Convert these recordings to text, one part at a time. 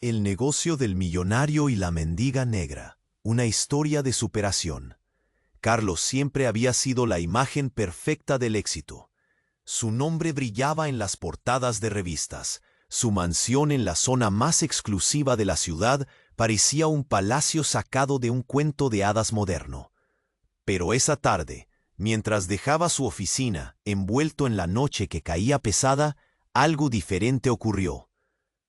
El negocio del millonario y la mendiga negra, una historia de superación. Carlos siempre había sido la imagen perfecta del éxito. Su nombre brillaba en las portadas de revistas. Su mansión en la zona más exclusiva de la ciudad parecía un palacio sacado de un cuento de hadas moderno. Pero esa tarde, mientras dejaba su oficina, envuelto en la noche que caía pesada, algo diferente ocurrió.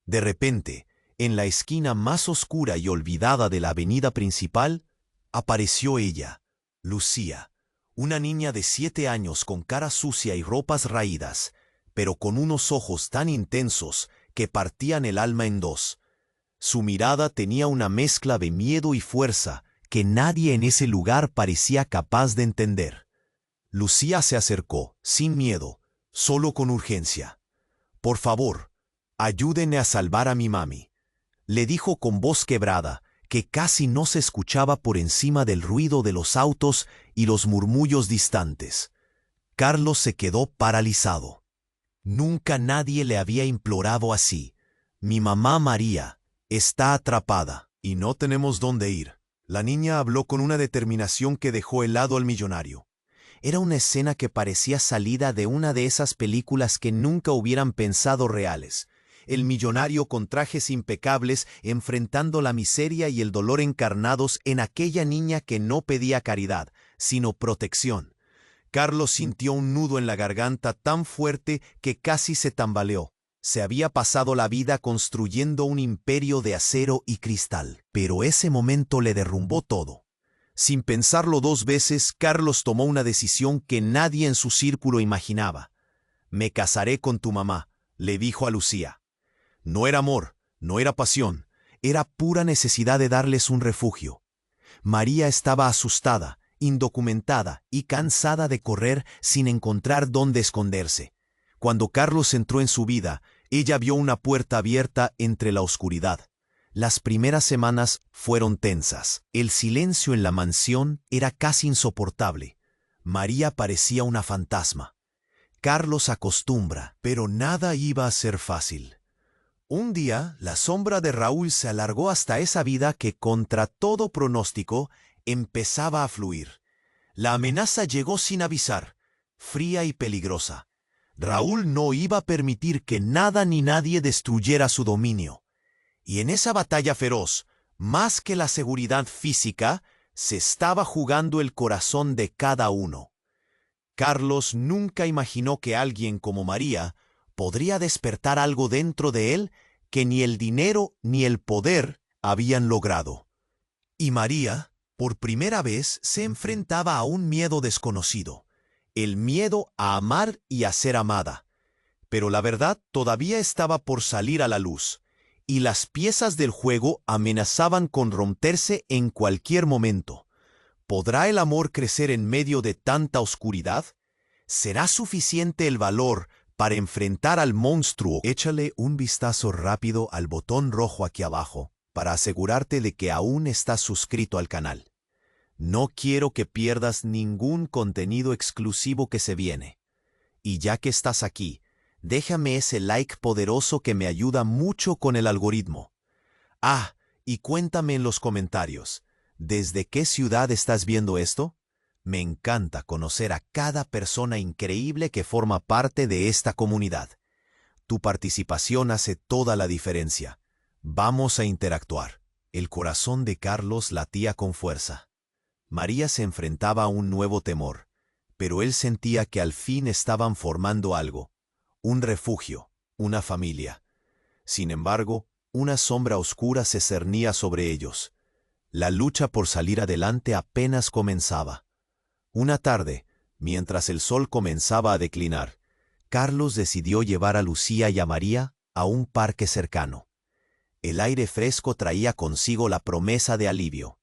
De repente, en la esquina más oscura y olvidada de la avenida principal, apareció ella, Lucía, una niña de 7 años con cara sucia y ropas raídas, pero con unos ojos tan intensos que partían el alma en dos. Su mirada tenía una mezcla de miedo y fuerza que nadie en ese lugar parecía capaz de entender. Lucía se acercó, sin miedo, solo con urgencia. «Por favor, ayúdenme a salvar a mi mami», le dijo con voz quebrada, que casi no se escuchaba por encima del ruido de los autos y los murmullos distantes. Carlos se quedó paralizado. Nunca nadie le había implorado así. «Mi mamá María está atrapada y no tenemos dónde ir». La niña habló con una determinación que dejó helado al millonario. Era una escena que parecía salida de una de esas películas que nunca hubieran pensado reales. El millonario con trajes impecables enfrentando la miseria y el dolor encarnados en aquella niña que no pedía caridad, sino protección. Carlos sintió un nudo en la garganta tan fuerte que casi se tambaleó. Se había pasado la vida construyendo un imperio de acero y cristal, pero ese momento le derrumbó todo. Sin pensarlo 2 veces, Carlos tomó una decisión que nadie en su círculo imaginaba. «Me casaré con tu mamá», le dijo a Lucía. No era amor, no era pasión, era pura necesidad de darles un refugio. María estaba asustada, indocumentada y cansada de correr sin encontrar dónde esconderse. Cuando Carlos entró en su vida, ella vio una puerta abierta entre la oscuridad. Las primeras semanas fueron tensas. El silencio en la mansión era casi insoportable. María parecía una fantasma. Carlos acostumbra, pero nada iba a ser fácil. Un día, la sombra de Raúl se alargó hasta esa vida que, contra todo pronóstico, empezaba a fluir. La amenaza llegó sin avisar, fría y peligrosa. Raúl no iba a permitir que nada ni nadie destruyera su dominio. Y en esa batalla feroz, más que la seguridad física, se estaba jugando el corazón de cada uno. Carlos nunca imaginó que alguien como María podría despertar algo dentro de él que ni el dinero ni el poder habían logrado. Y María, por primera vez, se enfrentaba a un miedo desconocido, el miedo a amar y a ser amada. Pero la verdad todavía estaba por salir a la luz, y las piezas del juego amenazaban con romperse en cualquier momento. ¿Podrá el amor crecer en medio de tanta oscuridad? ¿Será suficiente el valor para enfrentar al monstruo? Échale un vistazo rápido al botón rojo aquí abajo para asegurarte de que aún estás suscrito al canal. No quiero que pierdas ningún contenido exclusivo que se viene. Y ya que estás aquí, déjame ese like poderoso que me ayuda mucho con el algoritmo. Ah, y cuéntame en los comentarios, ¿desde qué ciudad estás viendo esto? Me encanta conocer a cada persona increíble que forma parte de esta comunidad. Tu participación hace toda la diferencia. Vamos a interactuar. El corazón de Carlos latía con fuerza. María se enfrentaba a un nuevo temor, pero él sentía que al fin estaban formando algo. Un refugio, una familia. Sin embargo, una sombra oscura se cernía sobre ellos. La lucha por salir adelante apenas comenzaba. Una tarde, mientras el sol comenzaba a declinar, Carlos decidió llevar a Lucía y a María a un parque cercano. El aire fresco traía consigo la promesa de alivio.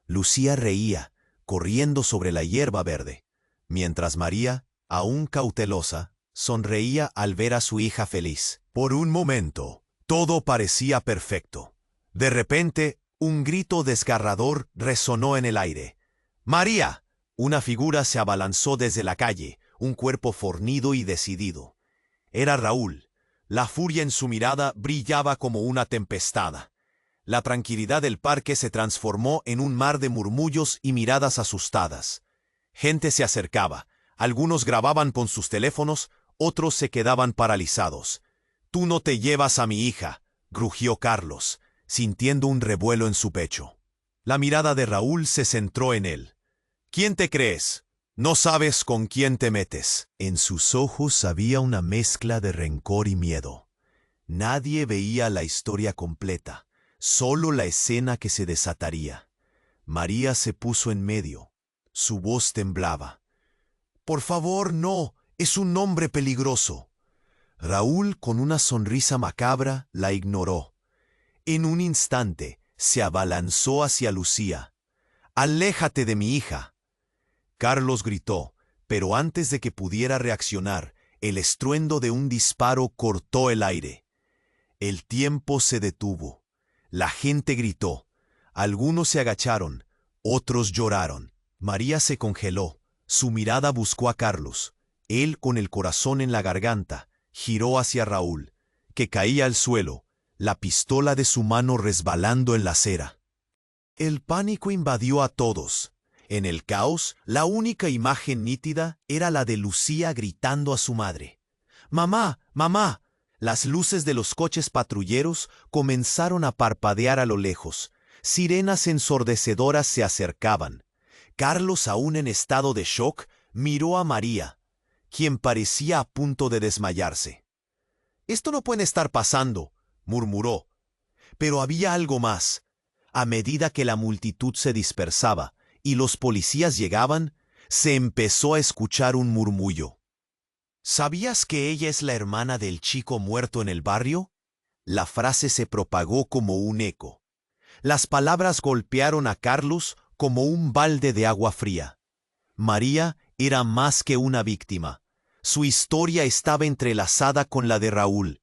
Lucía reía, corriendo sobre la hierba verde, mientras María, aún cautelosa, sonreía al ver a su hija feliz. Por un momento, todo parecía perfecto. De repente, un grito desgarrador resonó en el aire. ¡María! Una figura se abalanzó desde la calle, un cuerpo fornido y decidido. Era Raúl, La furia en su mirada brillaba como una tempestad. La tranquilidad del parque se transformó en un mar de murmullos y miradas asustadas. Gente se acercaba, algunos grababan con sus teléfonos, otros se quedaban paralizados. «Tú no te llevas a mi hija», grugió Carlos, sintiendo un revuelo en su pecho. La mirada de Raúl se centró en él. «¿Quién te crees? No sabes con quién te metes». En sus ojos había una mezcla de rencor y miedo. Nadie veía la historia completa, solo la escena que se desataría. María se puso en medio. Su voz temblaba. «Por favor, no, es un hombre peligroso». Raúl, con una sonrisa macabra, la ignoró. En un instante, se abalanzó hacia Lucía. «¡Aléjate de mi hija!». Carlos gritó, pero antes de que pudiera reaccionar, el estruendo de un disparo cortó el aire. El tiempo se detuvo. La gente gritó. Algunos se agacharon, otros lloraron. María se congeló. Su mirada buscó a Carlos. Él, con el corazón en la garganta, giró hacia Raúl, que caía al suelo, la pistola de su mano resbalando en la acera. El pánico invadió a todos. En el caos, la única imagen nítida era la de Lucía gritando a su madre. «¡Mamá! ¡Mamá!». Las luces de los coches patrulleros comenzaron a parpadear a lo lejos. Sirenas ensordecedoras se acercaban. Carlos, aún en estado de shock, miró a María, quien parecía a punto de desmayarse. «Esto no puede estar pasando», murmuró. Pero había algo más. A medida que la multitud se dispersaba y los policías llegaban, se empezó a escuchar un murmullo. «¿Sabías que ella es la hermana del chico muerto en el barrio?». La frase se propagó como un eco. Las palabras golpearon a Carlos como un balde de agua fría. María era más que una víctima. Su historia estaba entrelazada con la de Raúl.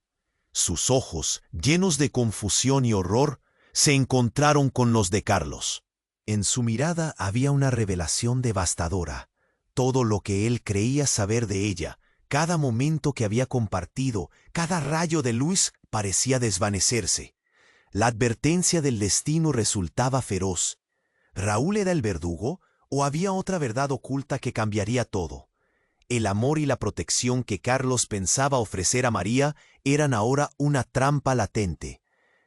Sus ojos, llenos de confusión y horror, se encontraron con los de Carlos. En su mirada había una revelación devastadora. Todo lo que él creía saber de ella, cada momento que había compartido, cada rayo de luz parecía desvanecerse. La advertencia del destino resultaba feroz. ¿Raúl era el verdugo o había otra verdad oculta que cambiaría todo? El amor y la protección que Carlos pensaba ofrecer a María eran ahora una trampa latente.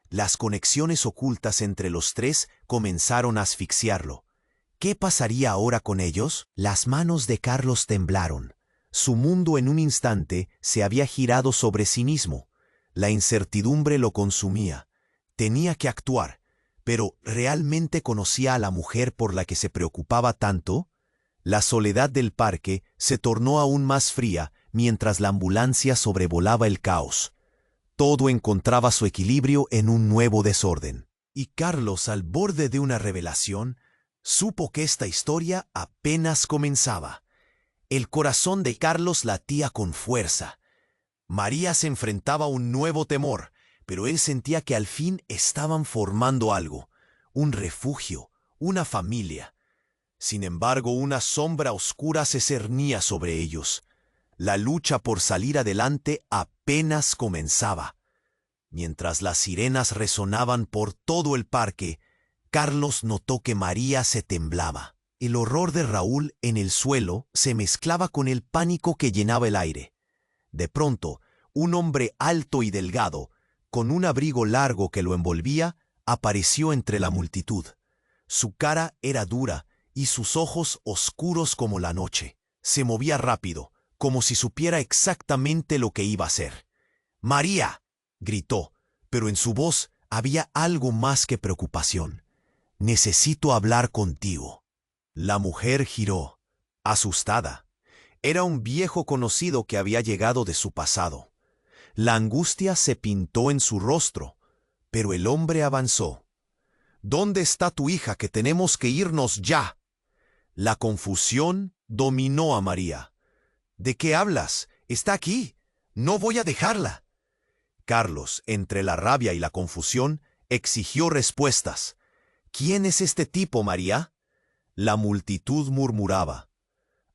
Las conexiones ocultas entre los tres comenzaron a asfixiarlo. ¿Qué pasaría ahora con ellos? Las manos de Carlos temblaron. Su mundo en un instante se había girado sobre sí mismo. La incertidumbre lo consumía. Tenía que actuar, pero ¿realmente conocía a la mujer por la que se preocupaba tanto? La soledad del parque se tornó aún más fría mientras la ambulancia sobrevolaba el caos. Todo encontraba su equilibrio en un nuevo desorden. Y Carlos, al borde de una revelación, supo que esta historia apenas comenzaba. El corazón de Carlos latía con fuerza. María se enfrentaba a un nuevo temor, pero él sentía que al fin estaban formando algo, un refugio, una familia. Sin embargo, una sombra oscura se cernía sobre ellos. La lucha por salir adelante apenas comenzaba. Mientras las sirenas resonaban por todo el parque, Carlos notó que María se temblaba. El horror de Raúl en el suelo se mezclaba con el pánico que llenaba el aire. De pronto, un hombre alto y delgado, con un abrigo largo que lo envolvía, apareció entre la multitud. Su cara era dura y sus ojos oscuros como la noche. Se movía rápido, como si supiera exactamente lo que iba a hacer. «¡María!», gritó, pero en su voz había algo más que preocupación. «Necesito hablar contigo». La mujer giró, asustada. Era un viejo conocido que había llegado de su pasado. La angustia se pintó en su rostro, pero el hombre avanzó. «¿Dónde está tu hija, que tenemos que irnos ya?». La confusión dominó a María. «¿De qué hablas? Está aquí. No voy a dejarla». Carlos, entre la rabia y la confusión, exigió respuestas. «¿Quién es este tipo, María?». La multitud murmuraba.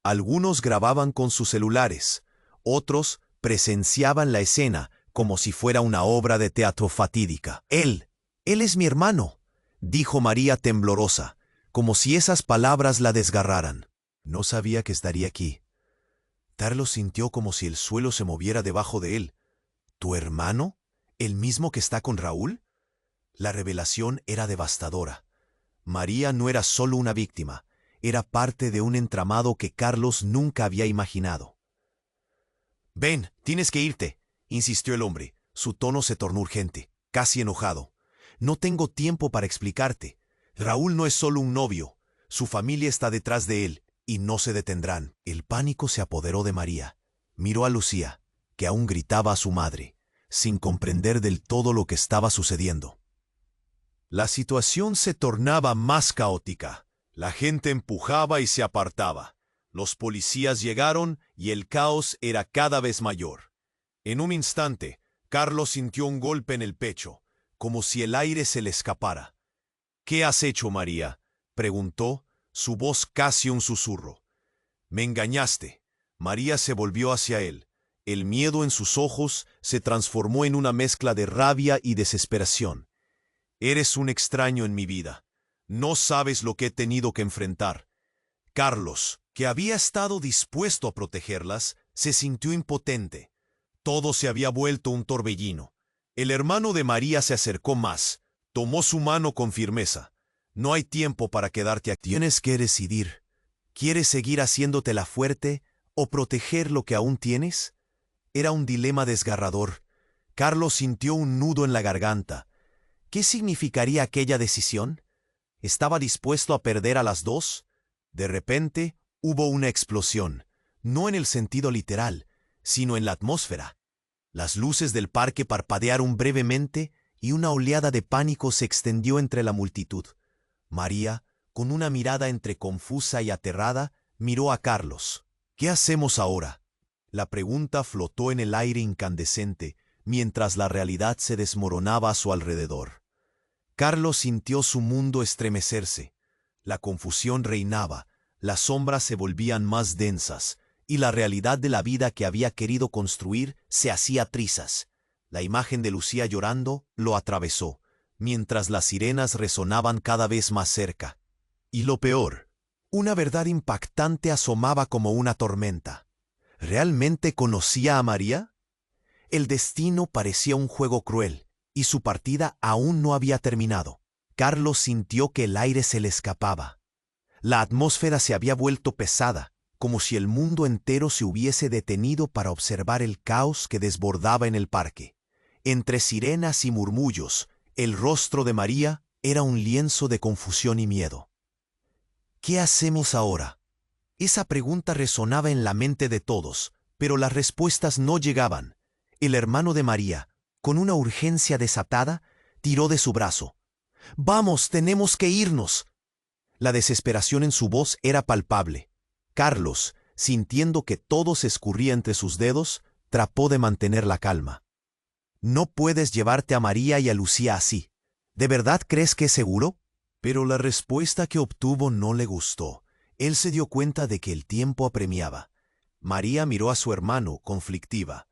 Algunos grababan con sus celulares, otros presenciaban la escena, como si fuera una obra de teatro fatídica. Él es mi hermano, dijo María temblorosa, como si esas palabras la desgarraran. No sabía que estaría aquí. Carlos sintió como si el suelo se moviera debajo de él. ¿Tu hermano? ¿El mismo que está con Raúl? La revelación era devastadora. María no era solo una víctima, era parte de un entramado que Carlos nunca había imaginado. «Ven, tienes que irte», insistió el hombre. Su tono se tornó urgente, casi enojado. «No tengo tiempo para explicarte. Raúl no es solo un novio. Su familia está detrás de él, y no se detendrán». El pánico se apoderó de María. Miró a Lucía, que aún gritaba a su madre, sin comprender del todo lo que estaba sucediendo. La situación se tornaba más caótica. La gente empujaba y se apartaba. Los policías llegaron y el caos era cada vez mayor. En un instante, Carlos sintió un golpe en el pecho, como si el aire se le escapara. «¿Qué has hecho, María?», preguntó, su voz casi un susurro. «Me engañaste». María se volvió hacia él. El miedo en sus ojos se transformó en una mezcla de rabia y desesperación. «Eres un extraño en mi vida. No sabes lo que he tenido que enfrentar». Carlos, que había estado dispuesto a protegerlas, se sintió impotente. Todo se había vuelto un torbellino. El hermano de María se acercó más. Tomó su mano con firmeza. «No hay tiempo para quedarte aquí. Tienes que decidir. ¿Quieres seguir haciéndote fuerte o proteger lo que aún tienes?» Era un dilema desgarrador. Carlos sintió un nudo en la garganta. ¿Qué significaría aquella decisión? ¿Estaba dispuesto a perder a las dos? De repente, hubo una explosión, no en el sentido literal, sino en la atmósfera. Las luces del parque parpadearon brevemente y una oleada de pánico se extendió entre la multitud. María, con una mirada entre confusa y aterrada, miró a Carlos. «¿Qué hacemos ahora?». La pregunta flotó en el aire incandescente, mientras la realidad se desmoronaba a su alrededor. Carlos sintió su mundo estremecerse. La confusión reinaba, las sombras se volvían más densas, y la realidad de la vida que había querido construir se hacía trizas. La imagen de Lucía llorando lo atravesó, mientras las sirenas resonaban cada vez más cerca. Y lo peor, una verdad impactante asomaba como una tormenta. ¿Realmente conocía a María? El destino parecía un juego cruel, y su partida aún no había terminado. Carlos sintió que el aire se le escapaba. La atmósfera se había vuelto pesada, como si el mundo entero se hubiese detenido para observar el caos que desbordaba en el parque. Entre sirenas y murmullos, el rostro de María era un lienzo de confusión y miedo. «¿Qué hacemos ahora?». Esa pregunta resonaba en la mente de todos, pero las respuestas no llegaban. El hermano de María, con una urgencia desatada, tiró de su brazo. «Vamos, tenemos que irnos». La desesperación en su voz era palpable. Carlos, sintiendo que todo se escurría entre sus dedos, trató de mantener la calma. «No puedes llevarte a María y a Lucía así. ¿De verdad crees que es seguro?». Pero la respuesta que obtuvo no le gustó. Él se dio cuenta de que el tiempo apremiaba. María miró a su hermano, conflictiva.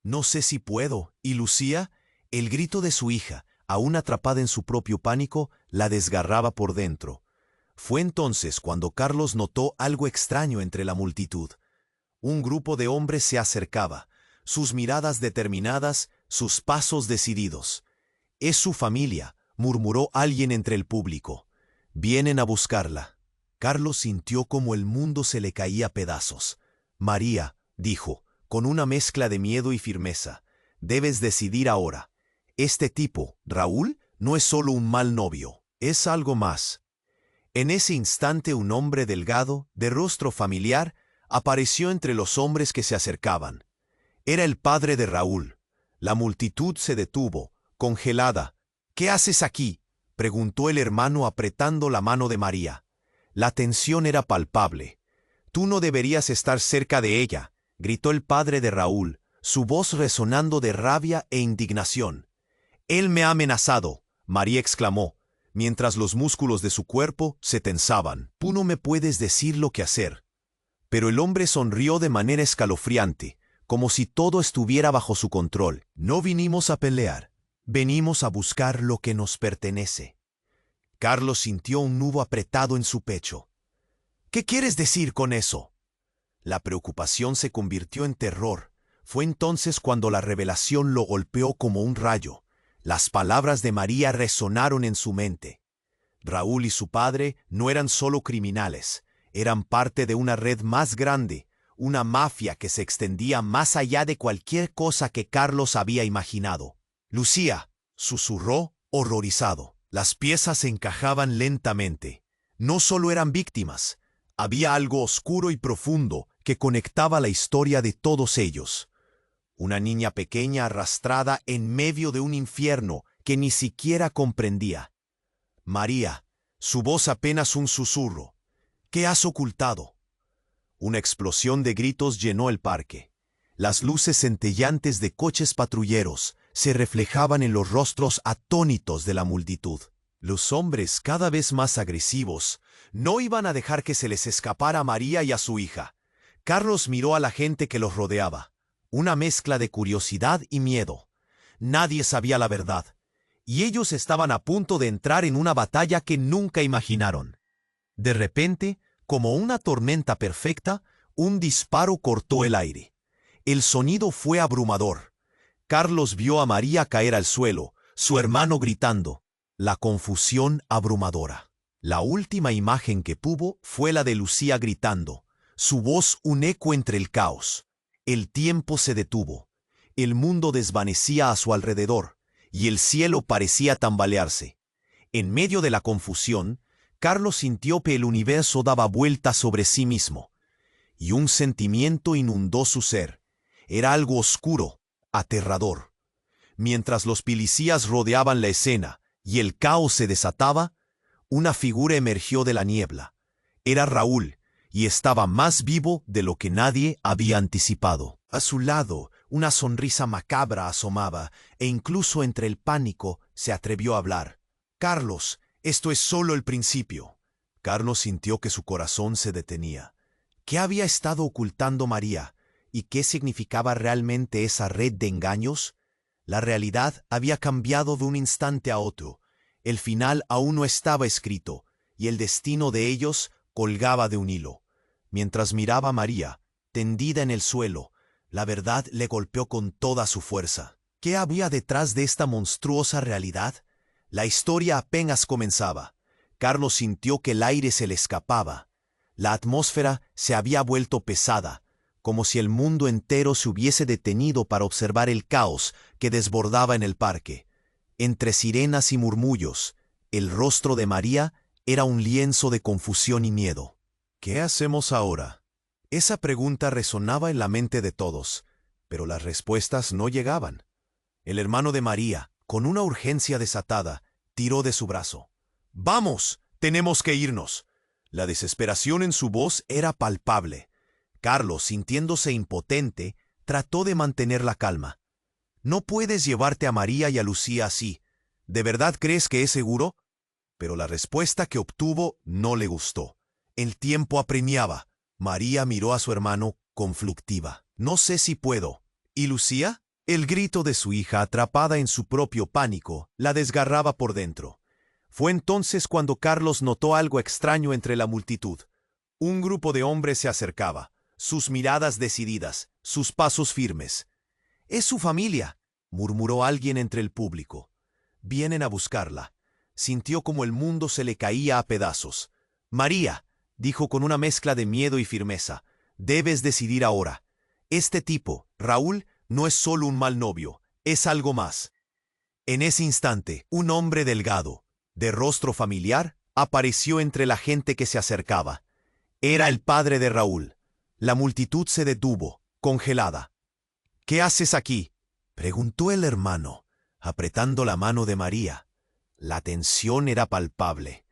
«No sé si puedo». ¿Y Lucía? El grito de su hija, aún atrapada en su propio pánico, la desgarraba por dentro. Fue entonces cuando Carlos notó algo extraño entre la multitud. Un grupo de hombres se acercaba, sus miradas determinadas, sus pasos decididos. «Es su familia», murmuró alguien entre el público. «Vienen a buscarla». Carlos sintió como el mundo se le caía a pedazos. «María», dijo, con una mezcla de miedo y firmeza, «debes decidir ahora. Este tipo, Raúl, no es solo un mal novio, es algo más». En ese instante un hombre delgado, de rostro familiar, apareció entre los hombres que se acercaban. Era el padre de Raúl. La multitud se detuvo, congelada. «¿Qué haces aquí?», preguntó el hermano apretando la mano de María. La tensión era palpable. «Tú no deberías estar cerca de ella», gritó el padre de Raúl, su voz resonando de rabia e indignación. «Él me ha amenazado», María exclamó, mientras los músculos de su cuerpo se tensaban. «Tú no me puedes decir lo que hacer». Pero el hombre sonrió de manera escalofriante, como si todo estuviera bajo su control. No vinimos a pelear, venimos a buscar lo que nos pertenece. Carlos sintió un nudo apretado en su pecho. ¿Qué quieres decir con eso? La preocupación se convirtió en terror. Fue entonces cuando la revelación lo golpeó como un rayo. Las palabras de María resonaron en su mente. Raúl y su padre no eran solo criminales, eran parte de una red más grande, una mafia que se extendía más allá de cualquier cosa que Carlos había imaginado. Lucía, susurró, horrorizado. Las piezas se encajaban lentamente. No solo eran víctimas, había algo oscuro y profundo que conectaba la historia de todos ellos. Una niña pequeña arrastrada en medio de un infierno que ni siquiera comprendía. María, su voz apenas un susurro. ¿Qué has ocultado? Una explosión de gritos llenó el parque. Las luces centellantes de coches patrulleros se reflejaban en los rostros atónitos de la multitud. Los hombres, cada vez más agresivos, no iban a dejar que se les escapara a María y a su hija. Carlos miró a la gente que los rodeaba. Una mezcla de curiosidad y miedo. Nadie sabía la verdad, y ellos estaban a punto de entrar en una batalla que nunca imaginaron. De repente, como una tormenta perfecta, un disparo cortó el aire. El sonido fue abrumador. Carlos vio a María caer al suelo, su hermano gritando. La confusión abrumadora. La última imagen que pudo fue la de Lucía gritando, su voz un eco entre el caos. El tiempo se detuvo. El mundo desvanecía a su alrededor, y el cielo parecía tambalearse. En medio de la confusión, Carlos sintió que el universo daba vueltas sobre sí mismo, y un sentimiento inundó su ser. Era algo oscuro, aterrador. Mientras los policías rodeaban la escena y el caos se desataba, una figura emergió de la niebla. Era Raúl, y estaba más vivo de lo que nadie había anticipado. A su lado, una sonrisa macabra asomaba, e incluso entre el pánico se atrevió a hablar. «Carlos, esto es solo el principio». Carlos sintió que su corazón se detenía. ¿Qué había estado ocultando María? ¿Y qué significaba realmente esa red de engaños? La realidad había cambiado de un instante a otro. El final aún no estaba escrito, y el destino de ellos colgaba de un hilo. Mientras miraba a María, tendida en el suelo, la verdad le golpeó con toda su fuerza. ¿Qué había detrás de esta monstruosa realidad? La historia apenas comenzaba. Carlos sintió que el aire se le escapaba. La atmósfera se había vuelto pesada, como si el mundo entero se hubiese detenido para observar el caos que desbordaba en el parque. Entre sirenas y murmullos, el rostro de María era un lienzo de confusión y miedo. ¿Qué hacemos ahora? Esa pregunta resonaba en la mente de todos, pero las respuestas no llegaban. El hermano de María, con una urgencia desatada, tiró de su brazo. «¡Vamos! ¡Tenemos que irnos!». La desesperación en su voz era palpable. Carlos, sintiéndose impotente, trató de mantener la calma. «No puedes llevarte a María y a Lucía así. ¿De verdad crees que es seguro?». Pero la respuesta que obtuvo no le gustó. El tiempo apremiaba. María miró a su hermano conflictiva. «No sé si puedo». ¿Y Lucía? El grito de su hija, atrapada en su propio pánico, la desgarraba por dentro. Fue entonces cuando Carlos notó algo extraño entre la multitud. Un grupo de hombres se acercaba, sus miradas decididas, sus pasos firmes. «Es su familia», murmuró alguien entre el público. «Vienen a buscarla». Sintió como el mundo se le caía a pedazos. «María», dijo con una mezcla de miedo y firmeza, «debes decidir ahora. Este tipo, Raúl, no es solo un mal novio, es algo más». En ese instante, un hombre delgado, de rostro familiar, apareció entre la gente que se acercaba. Era el padre de Raúl. La multitud se detuvo, congelada. «¿Qué haces aquí?», preguntó el hermano, apretando la mano de María. La tensión era palpable.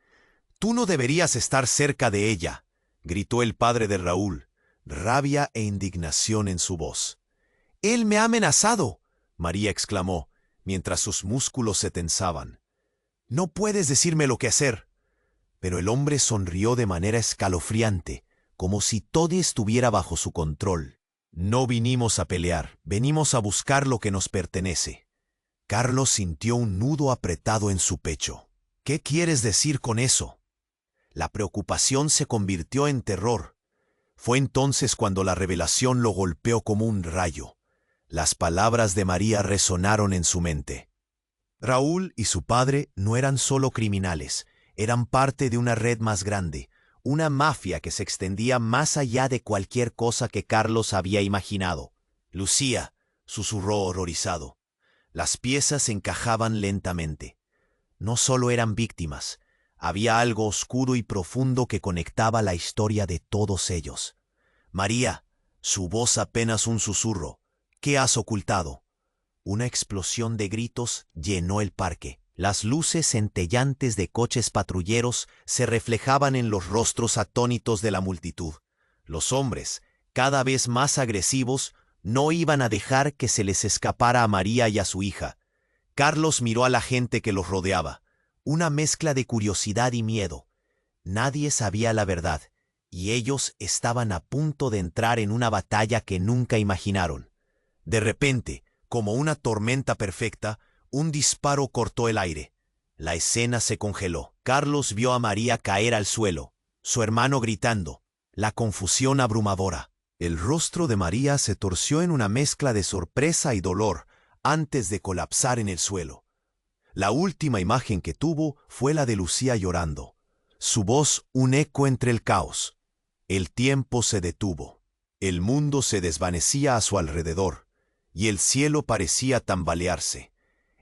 «Tú no deberías estar cerca de ella», gritó el padre de Raúl, rabia e indignación en su voz. «Él me ha amenazado», María exclamó, mientras sus músculos se tensaban. «No puedes decirme lo que hacer». Pero el hombre sonrió de manera escalofriante, como si todo estuviera bajo su control. No vinimos a pelear, venimos a buscar lo que nos pertenece. Carlos sintió un nudo apretado en su pecho. ¿Qué quieres decir con eso? La preocupación se convirtió en terror. Fue entonces cuando la revelación lo golpeó como un rayo. Las palabras de María resonaron en su mente. Raúl y su padre no eran solo criminales, eran parte de una red más grande, una mafia que se extendía más allá de cualquier cosa que Carlos había imaginado. Lucía, susurró horrorizado. Las piezas encajaban lentamente. No solo eran víctimas, había algo oscuro y profundo que conectaba la historia de todos ellos. María, su voz apenas un susurro. ¿Qué has ocultado? Una explosión de gritos llenó el parque. Las luces centellantes de coches patrulleros se reflejaban en los rostros atónitos de la multitud. Los hombres, cada vez más agresivos, no iban a dejar que se les escapara a María y a su hija. Carlos miró a la gente que los rodeaba, una mezcla de curiosidad y miedo. Nadie sabía la verdad, y ellos estaban a punto de entrar en una batalla que nunca imaginaron. De repente, como una tormenta perfecta, un disparo cortó el aire. La escena se congeló. Carlos vio a María caer al suelo, su hermano gritando, la confusión abrumadora. El rostro de María se torció en una mezcla de sorpresa y dolor antes de colapsar en el suelo. La última imagen que tuvo fue la de Lucía llorando, su voz un eco entre el caos. El tiempo se detuvo. El mundo se desvanecía a su alrededor, y el cielo parecía tambalearse.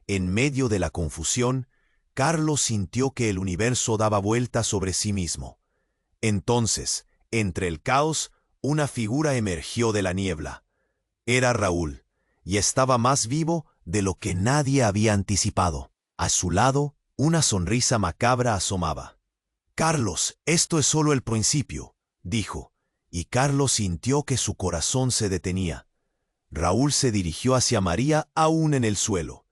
En medio de la confusión, Carlos sintió que el universo daba vuelta sobre sí mismo. Entonces, entre el caos, una figura emergió de la niebla. Era Raúl, y estaba más vivo de lo que nadie había anticipado. A su lado, una sonrisa macabra asomaba. «Carlos, esto es solo el principio», dijo, y Carlos sintió que su corazón se detenía. Raúl se dirigió hacia María aún en el suelo,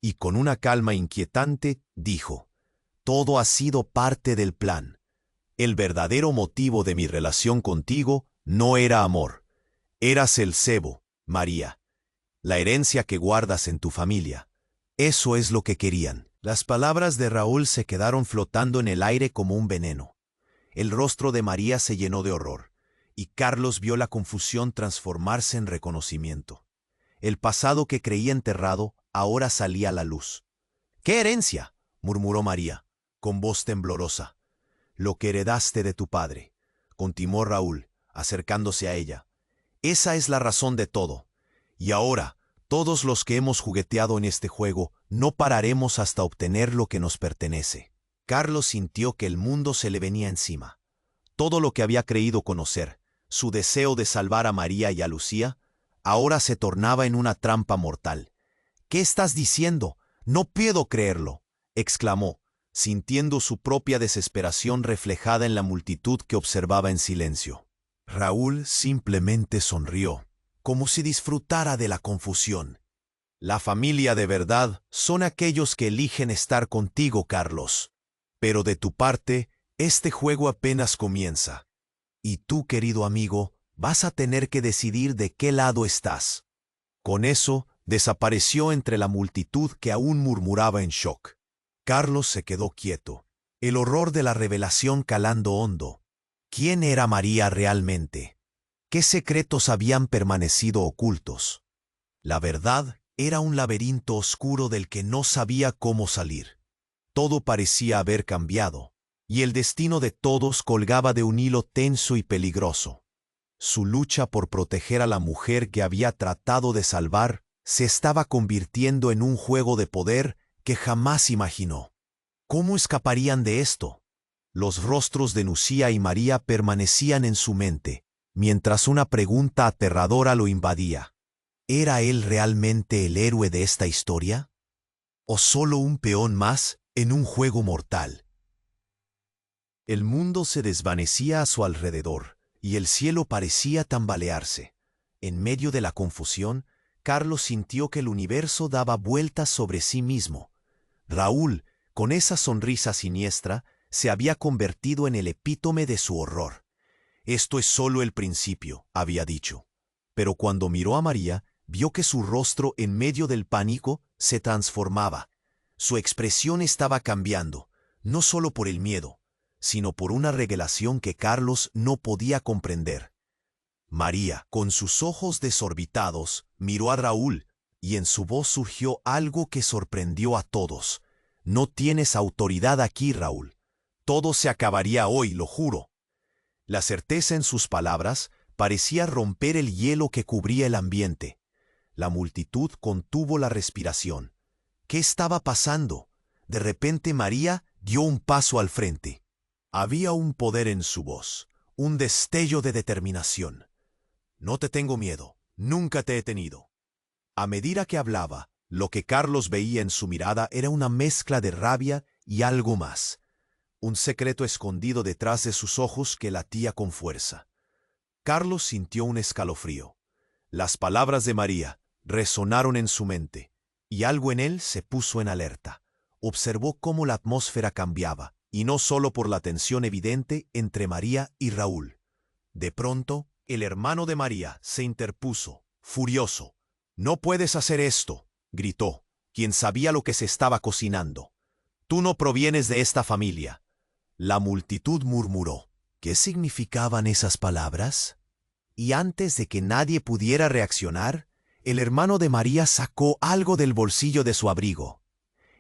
y con una calma inquietante dijo, «Todo ha sido parte del plan. El verdadero motivo de mi relación contigo no era amor. Eras el cebo, María, la herencia que guardas en tu familia. Eso es lo que querían». Las palabras de Raúl se quedaron flotando en el aire como un veneno. El rostro de María se llenó de horror, y Carlos vio la confusión transformarse en reconocimiento. El pasado que creía enterrado ahora salía a la luz. «¿Qué herencia?», murmuró María, con voz temblorosa. «Lo que heredaste de tu padre», continuó Raúl, acercándose a ella. «Esa es la razón de todo. Y ahora, todos los que hemos jugueteado en este juego, no pararemos hasta obtener lo que nos pertenece». Carlos sintió que el mundo se le venía encima. Todo lo que había creído conocer, su deseo de salvar a María y a Lucía, ahora se tornaba en una trampa mortal. «¿Qué estás diciendo? No puedo creerlo», exclamó, sintiendo su propia desesperación reflejada en la multitud que observaba en silencio. Raúl simplemente sonrió, como si disfrutara de la confusión. «La familia de verdad son aquellos que eligen estar contigo, Carlos. Pero de tu parte, este juego apenas comienza. Y tú, querido amigo, vas a tener que decidir de qué lado estás». Con eso, desapareció entre la multitud que aún murmuraba en shock. Carlos se quedó quieto, el horror de la revelación calando hondo. ¿Quién era María realmente? ¿Qué secretos habían permanecido ocultos? La verdad era un laberinto oscuro del que no sabía cómo salir. Todo parecía haber cambiado, y el destino de todos colgaba de un hilo tenso y peligroso. Su lucha por proteger a la mujer que había tratado de salvar se estaba convirtiendo en un juego de poder que jamás imaginó. ¿Cómo escaparían de esto? Los rostros de Lucía y María permanecían en su mente, mientras una pregunta aterradora lo invadía. ¿Era él realmente el héroe de esta historia? ¿O solo un peón más en un juego mortal? El mundo se desvanecía a su alrededor, y el cielo parecía tambalearse. En medio de la confusión, Carlos sintió que el universo daba vueltas sobre sí mismo. Raúl, con esa sonrisa siniestra, se había convertido en el epítome de su horror. «Esto es solo el principio», había dicho. pero cuando miró a María, vio que su rostro en medio del pánico se transformaba. Su expresión estaba cambiando, no solo por el miedo, sino por una revelación que Carlos no podía comprender. María, con sus ojos desorbitados, miró a Raúl, y en su voz surgió algo que sorprendió a todos. «No tienes autoridad aquí, Raúl. Todo se acabaría hoy, lo juro». La certeza en sus palabras parecía romper el hielo que cubría el ambiente. La multitud contuvo la respiración. ¿Qué estaba pasando? De repente María dio un paso al frente. Había un poder en su voz, un destello de determinación. «No te tengo miedo, nunca te he tenido». A medida que hablaba, lo que Carlos veía en su mirada era una mezcla de rabia y algo más. Un secreto escondido detrás de sus ojos que latía con fuerza. Carlos sintió un escalofrío. Las palabras de María resonaron en su mente, y algo en él se puso en alerta. Observó cómo la atmósfera cambiaba, y no solo por la tensión evidente entre María y Raúl. De pronto, el hermano de María se interpuso, furioso. «No puedes hacer esto», gritó, quien sabía lo que se estaba cocinando. «Tú no provienes de esta familia». La multitud murmuró. ¿Qué significaban esas palabras? Y antes de que nadie pudiera reaccionar, el hermano de María sacó algo del bolsillo de su abrigo.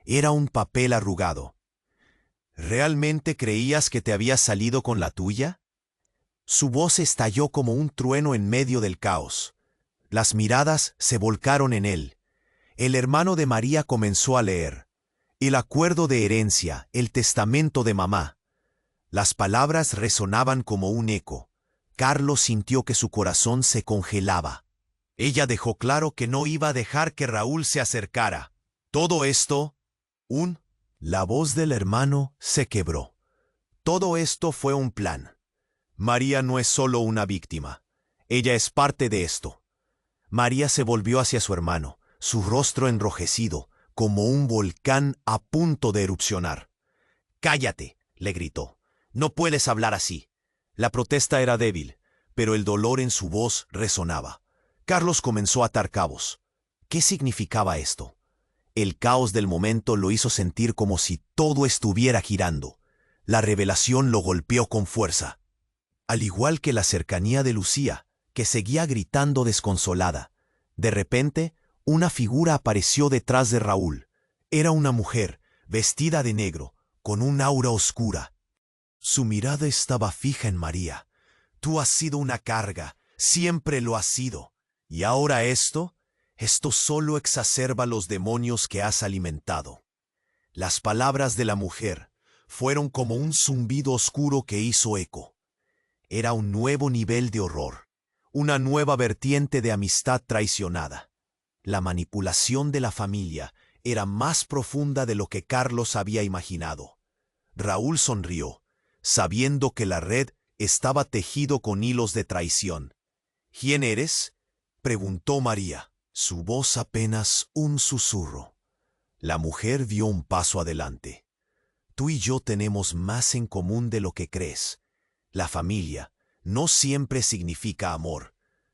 Era un papel arrugado. «¿Realmente creías que te habías salido con la tuya?» Su voz estalló como un trueno en medio del caos. Las miradas se volcaron en él. El hermano de María comenzó a leer. El acuerdo de herencia, el testamento de mamá. Las palabras resonaban como un eco. Carlos sintió que su corazón se congelaba. Ella dejó claro que no iba a dejar que Raúl se acercara. Todo esto, La voz del hermano se quebró. Todo esto fue un plan. María no es solo una víctima. Ella es parte de esto. María se volvió hacia su hermano, su rostro enrojecido, como un volcán a punto de erupcionar. «Cállate», le gritó. «No puedes hablar así». La protesta era débil, pero el dolor en su voz resonaba. Carlos comenzó a atar cabos. ¿Qué significaba esto? El caos del momento lo hizo sentir como si todo estuviera girando. La revelación lo golpeó con fuerza. Al igual que la cercanía de Lucía, que seguía gritando desconsolada. De repente, una figura apareció detrás de Raúl. Era una mujer, vestida de negro, con un aura oscura. Su mirada estaba fija en María. «Tú has sido una carga, siempre lo has sido. Y ahora esto solo exacerba los demonios que has alimentado». Las palabras de la mujer fueron como un zumbido oscuro que hizo eco. Era un nuevo nivel de horror. Una nueva vertiente de amistad traicionada. La manipulación de la familia era más profunda de lo que Carlos había imaginado. Raúl sonrió, sabiendo que la red estaba tejido con hilos de traición. «¿Quién eres?», preguntó María, su voz apenas un susurro. La mujer dio un paso adelante. «Tú y yo tenemos más en común de lo que crees. La familia no siempre significa amor.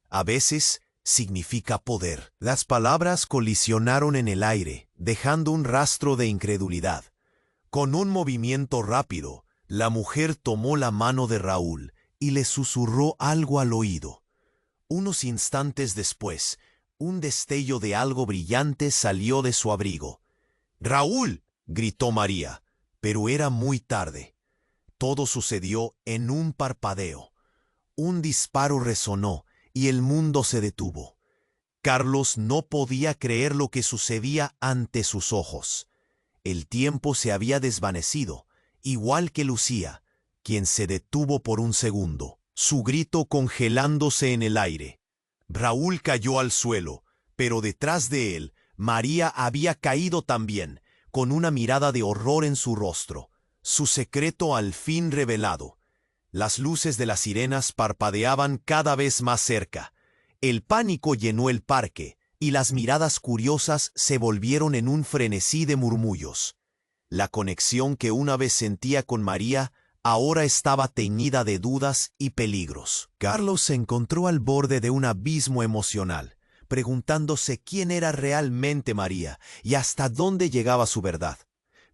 A veces significa poder». Las palabras colisionaron en el aire, dejando un rastro de incredulidad. Con un movimiento rápido, la mujer tomó la mano de Raúl y le susurró algo al oído. Unos instantes después, un destello de algo brillante salió de su abrigo. «¡Raúl!», gritó María, pero era muy tarde. Todo sucedió en un parpadeo. Un disparo resonó y el mundo se detuvo. Carlos no podía creer lo que sucedía ante sus ojos. El tiempo se había desvanecido, igual que Lucía, quien se detuvo por un segundo, su grito congelándose en el aire. Raúl cayó al suelo, pero detrás de él, María había caído también, con una mirada de horror en su rostro, su secreto al fin revelado. Las luces de las sirenas parpadeaban cada vez más cerca. El pánico llenó el parque, y las miradas curiosas se volvieron en un frenesí de murmullos. La conexión que una vez sentía con María ahora estaba teñida de dudas y peligros. Carlos se encontró al borde de un abismo emocional, preguntándose quién era realmente María y hasta dónde llegaba su verdad.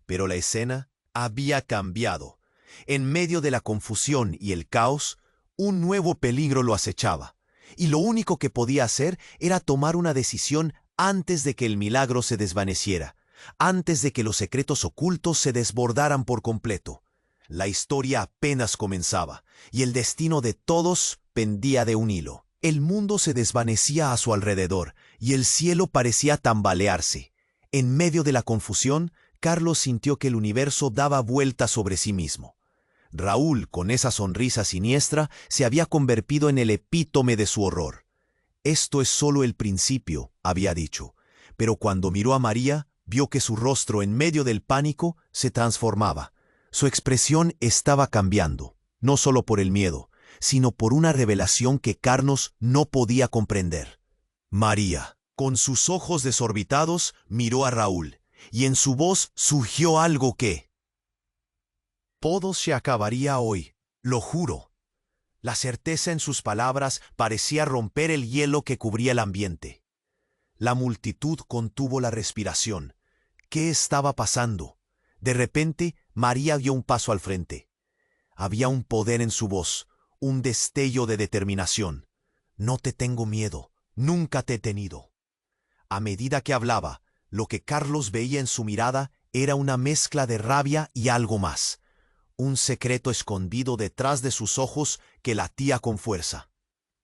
Pero la escena había cambiado. En medio de la confusión y el caos, un nuevo peligro lo acechaba, y lo único que podía hacer era tomar una decisión antes de que el milagro se desvaneciera, antes de que los secretos ocultos se desbordaran por completo. La historia apenas comenzaba, y el destino de todos pendía de un hilo. El mundo se desvanecía a su alrededor, y el cielo parecía tambalearse. En medio de la confusión, Carlos sintió que el universo daba vuelta sobre sí mismo. Raúl, con esa sonrisa siniestra, se había convertido en el epítome de su horror. «Esto es solo el principio», había dicho, pero cuando miró a María, vio que su rostro en medio del pánico se transformaba. Su expresión estaba cambiando, no solo por el miedo, sino por una revelación que Carlos no podía comprender. María, con sus ojos desorbitados, miró a Raúl, y en su voz surgió algo que... «Todo se acabaría hoy, lo juro». La certeza en sus palabras parecía romper el hielo que cubría el ambiente. La multitud contuvo la respiración. ¿Qué estaba pasando? De repente, María dio un paso al frente. Había un poder en su voz, un destello de determinación. «No te tengo miedo, nunca te he tenido». A medida que hablaba, lo que Carlos veía en su mirada era una mezcla de rabia y algo más. Un secreto escondido detrás de sus ojos que latía con fuerza.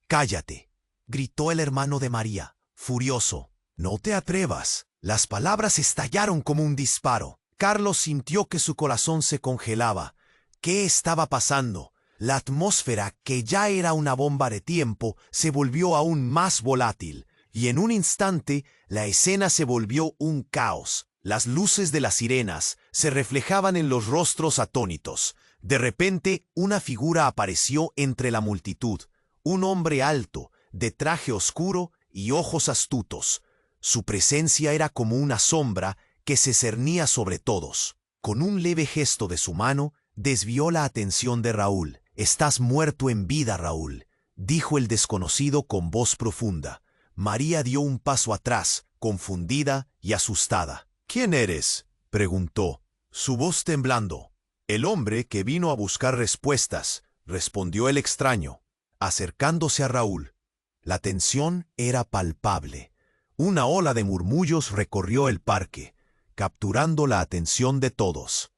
«¡Cállate!», gritó el hermano de María, furioso. «No te atrevas». Las palabras estallaron como un disparo. Carlos sintió que su corazón se congelaba. ¿Qué estaba pasando? La atmósfera, que ya era una bomba de tiempo, se volvió aún más volátil, y en un instante la escena se volvió un caos. Las luces de las sirenas se reflejaban en los rostros atónitos. De repente, una figura apareció entre la multitud. Un hombre alto, de traje oscuro y ojos astutos. Su presencia era como una sombra que se cernía sobre todos. Con un leve gesto de su mano, desvió la atención de Raúl. «Estás muerto en vida, Raúl», dijo el desconocido con voz profunda. María dio un paso atrás, confundida y asustada. «¿Quién eres?», preguntó, su voz temblando. «El hombre que vino a buscar respuestas», respondió el extraño, acercándose a Raúl. La tensión era palpable. Una ola de murmullos recorrió el parque, capturando la atención de todos.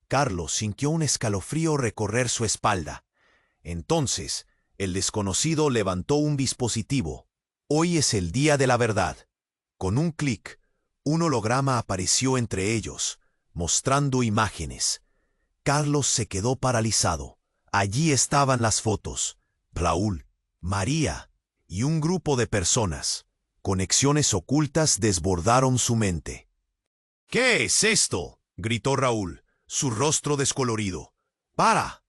Carlos sintió un escalofrío recorrer su espalda. Entonces, el desconocido levantó un dispositivo. «Hoy es el día de la verdad». Con un clic, un holograma apareció entre ellos, mostrando imágenes. Carlos se quedó paralizado. Allí estaban las fotos. Raúl, María y un grupo de personas. Conexiones ocultas desbordaron su mente. «¿Qué es esto?», gritó Raúl, su rostro descolorido. «¡Para!».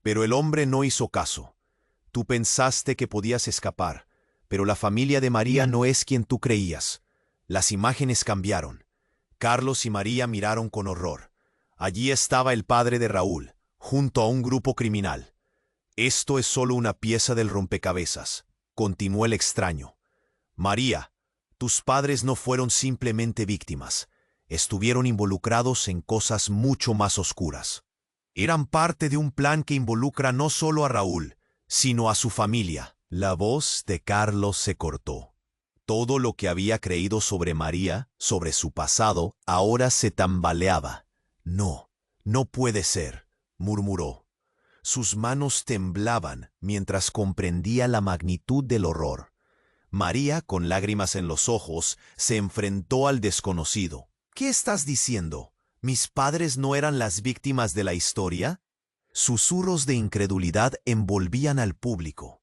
Pero el hombre no hizo caso. «Tú pensaste que podías escapar, pero la familia de María no es quien tú creías». Las imágenes cambiaron. Carlos y María miraron con horror. Allí estaba el padre de Raúl, junto a un grupo criminal. «Esto es solo una pieza del rompecabezas», continuó el extraño. «María, tus padres no fueron simplemente víctimas. Estuvieron involucrados en cosas mucho más oscuras. Eran parte de un plan que involucra no solo a Raúl, sino a su familia». La voz de Carlos se cortó. Todo lo que había creído sobre María, sobre su pasado, ahora se tambaleaba. «No, no puede ser», murmuró. Sus manos temblaban mientras comprendía la magnitud del horror. María, con lágrimas en los ojos, se enfrentó al desconocido. «¿Qué estás diciendo? ¿Mis padres no eran las víctimas de la historia?». Susurros de incredulidad envolvían al público.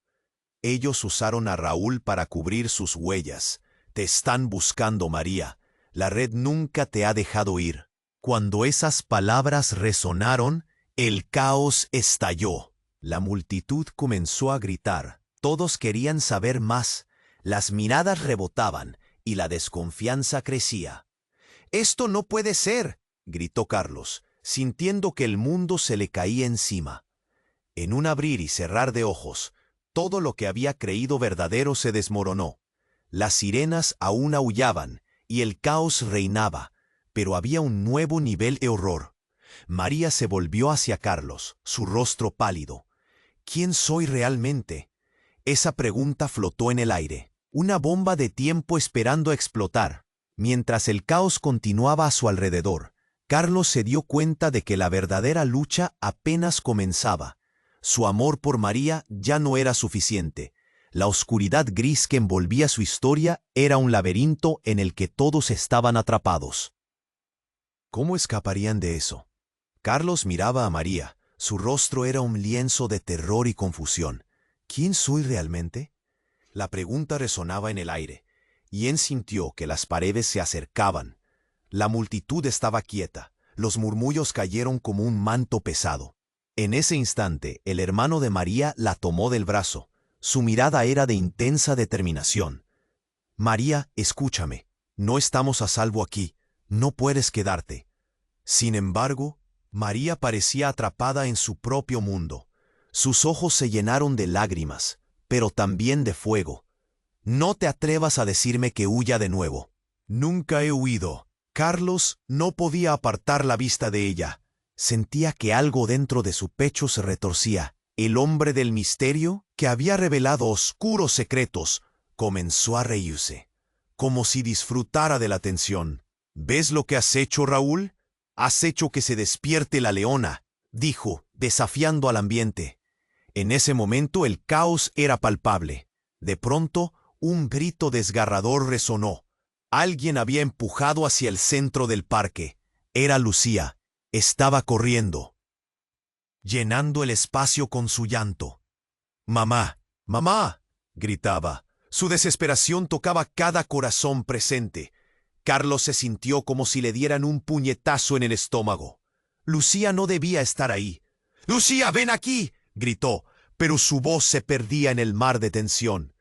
«Ellos usaron a Raúl para cubrir sus huellas. Te están buscando, María. La red nunca te ha dejado ir». Cuando esas palabras resonaron, el caos estalló. La multitud comenzó a gritar. Todos querían saber más. Las miradas rebotaban y la desconfianza crecía. «¡Esto no puede ser!», gritó Carlos. sintiendo que el mundo se le caía encima. En un abrir y cerrar de ojos, todo lo que había creído verdadero se desmoronó. Las sirenas aún aullaban y el caos reinaba, pero había un nuevo nivel de horror. María se volvió hacia Carlos, su rostro pálido. ¿Quién soy realmente? Esa pregunta flotó en el aire, una bomba de tiempo esperando a explotar. Mientras el caos continuaba a su alrededor, Carlos se dio cuenta de que la verdadera lucha apenas comenzaba. Su amor por María ya no era suficiente. La oscuridad gris que envolvía su historia era un laberinto en el que todos estaban atrapados. ¿Cómo escaparían de eso? Carlos miraba a María. Su rostro era un lienzo de terror y confusión. ¿Quién soy realmente? La pregunta resonaba en el aire, y él sintió que las paredes se acercaban. La multitud estaba quieta. Los murmullos cayeron como un manto pesado. En ese instante, el hermano de María la tomó del brazo. Su mirada era de intensa determinación. María, escúchame. No estamos a salvo aquí. No puedes quedarte. Sin embargo, María parecía atrapada en su propio mundo. Sus ojos se llenaron de lágrimas, pero también de fuego. No te atrevas a decirme que huya de nuevo. Nunca he huido. Carlos no podía apartar la vista de ella. Sentía que algo dentro de su pecho se retorcía. El hombre del misterio, que había revelado oscuros secretos, comenzó a reírse, como si disfrutara de la tensión. ¿Ves lo que has hecho, Raúl? Has hecho que se despierte la leona, dijo, desafiando al ambiente. En ese momento el caos era palpable. De pronto, un grito desgarrador resonó. Alguien había empujado hacia el centro del parque. Era Lucía. Estaba corriendo, llenando el espacio con su llanto. «¡Mamá! ¡Mamá!», gritaba. Su desesperación tocaba cada corazón presente. Carlos se sintió como si le dieran un puñetazo en el estómago. Lucía no debía estar ahí. «¡Lucía, ven aquí!», gritó, pero su voz se perdía en el mar de tensión.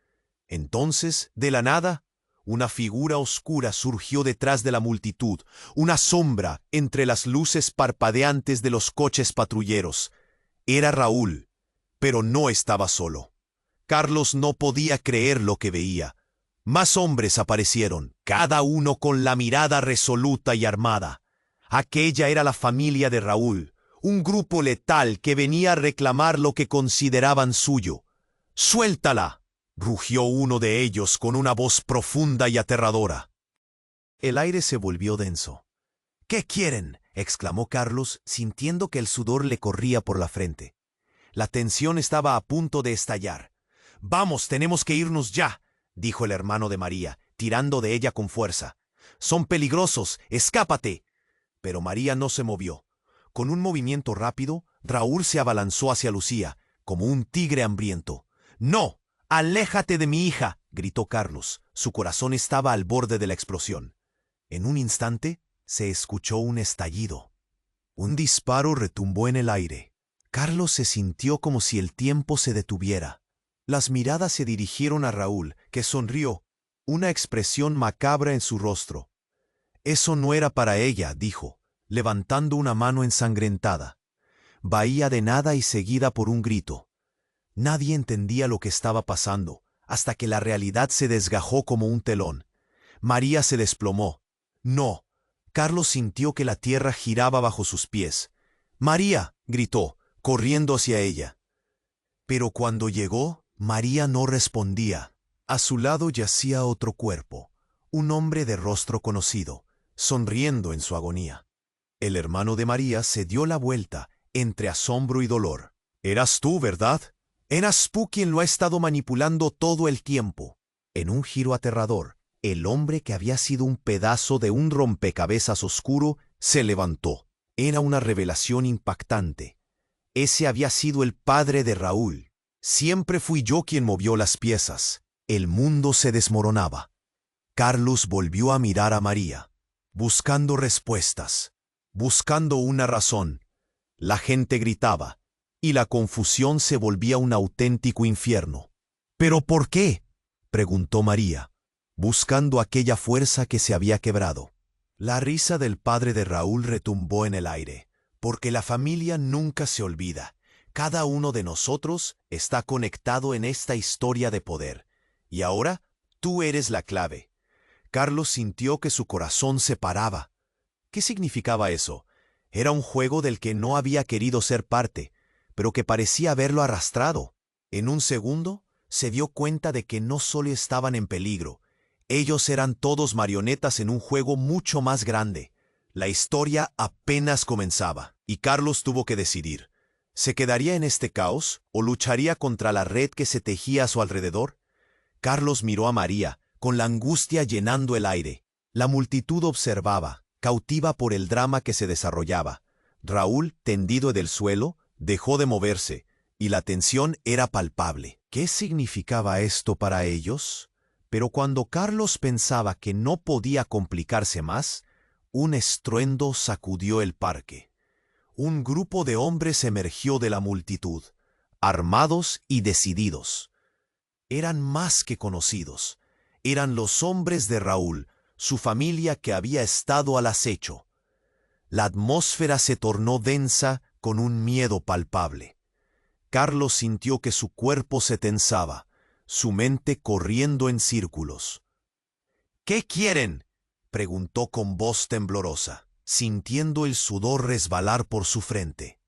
Entonces, de la nada, una figura oscura surgió detrás de la multitud, una sombra entre las luces parpadeantes de los coches patrulleros. Era Raúl, pero no estaba solo. Carlos no podía creer lo que veía. Más hombres aparecieron, cada uno con la mirada resoluta y armada. Aquella era la familia de Raúl, un grupo letal que venía a reclamar lo que consideraban suyo. «¡Suéltala!», rugió uno de ellos con una voz profunda y aterradora. El aire se volvió denso. «¿Qué quieren?», exclamó Carlos, sintiendo que el sudor le corría por la frente. La tensión estaba a punto de estallar. «Vamos, tenemos que irnos ya», dijo el hermano de María, tirando de ella con fuerza. «Son peligrosos, escápate». Pero María no se movió. Con un movimiento rápido, Raúl se abalanzó hacia Lucía, como un tigre hambriento. «¡No! ¡Aléjate de mi hija!», gritó Carlos. Su corazón estaba al borde de la explosión. En un instante, se escuchó un estallido. Un disparo retumbó en el aire. Carlos se sintió como si el tiempo se detuviera. Las miradas se dirigieron a Raúl, que sonrió, una expresión macabra en su rostro. «Eso no era para ella», dijo, levantando una mano ensangrentada. Bahía de nada y seguida por un grito. Nadie entendía lo que estaba pasando, hasta que la realidad se desgajó como un telón. María se desplomó. «¡No!». Carlos sintió que la tierra giraba bajo sus pies. «¡María!», gritó, corriendo hacia ella. Pero cuando llegó, María no respondía. A su lado yacía otro cuerpo, un hombre de rostro conocido, sonriendo en su agonía. El hermano de María se dio la vuelta, entre asombro y dolor. «Eras tú, ¿verdad? Eras tú quien lo ha estado manipulando todo el tiempo». En un giro aterrador, el hombre que había sido un pedazo de un rompecabezas oscuro se levantó. Era una revelación impactante. Ese había sido el padre de Raúl. «Siempre fui yo quien movió las piezas». El mundo se desmoronaba. Carlos volvió a mirar a María, buscando respuestas, buscando una razón. La gente gritaba, y la confusión se volvía un auténtico infierno. «¿Pero por qué?», preguntó María, buscando aquella fuerza que se había quebrado. La risa del padre de Raúl retumbó en el aire. porque la familia nunca se olvida. Cada uno de nosotros está conectado en esta historia de poder. Y ahora, tú eres la clave. Carlos sintió que su corazón se paraba. ¿Qué significaba eso? Era un juego del que no había querido ser parte, pero que parecía haberlo arrastrado. En un segundo, se dio cuenta de que no solo estaban en peligro. Ellos eran todos marionetas en un juego mucho más grande. La historia apenas comenzaba, y Carlos tuvo que decidir. ¿Se quedaría en este caos o lucharía contra la red que se tejía a su alrededor? Carlos miró a María, con la angustia llenando el aire. La multitud observaba, cautiva por el drama que se desarrollaba. Raúl, tendido en el suelo, dejó de moverse, y la tensión era palpable. ¿Qué significaba esto para ellos? Pero cuando Carlos pensaba que no podía complicarse más, un estruendo sacudió el parque. Un grupo de hombres emergió de la multitud, armados y decididos. Eran más que conocidos. Eran los hombres de Raúl, su familia que había estado al acecho. La atmósfera se tornó densa con un miedo palpable. Carlos sintió que su cuerpo se tensaba, su mente corriendo en círculos. ¿Qué quieren?, preguntó con voz temblorosa, sintiendo el sudor resbalar por su frente.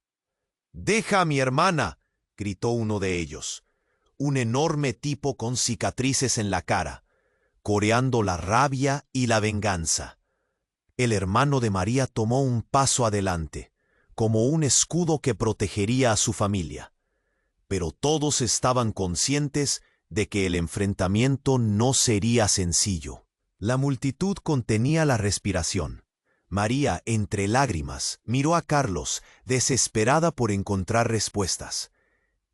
«¡Deja a mi hermana!», gritó uno de ellos, un enorme tipo con cicatrices en la cara, coreando la rabia y la venganza. El hermano de María tomó un paso adelante, como un escudo que protegería a su familia. Pero todos estaban conscientes de que el enfrentamiento no sería sencillo. La multitud contenía la respiración. María, entre lágrimas, miró a Carlos, desesperada por encontrar respuestas.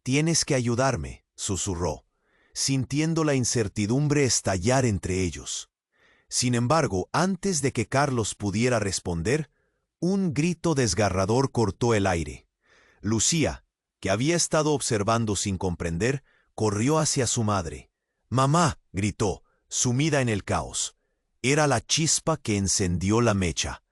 «Tienes que ayudarme», susurró, sintiendo la incertidumbre estallar entre ellos. Sin embargo, antes de que Carlos pudiera responder, un grito desgarrador cortó el aire. Lucía, que había estado observando sin comprender, corrió hacia su madre. «¡Mamá!», gritó, sumida en el caos. Era la chispa que encendió la mecha.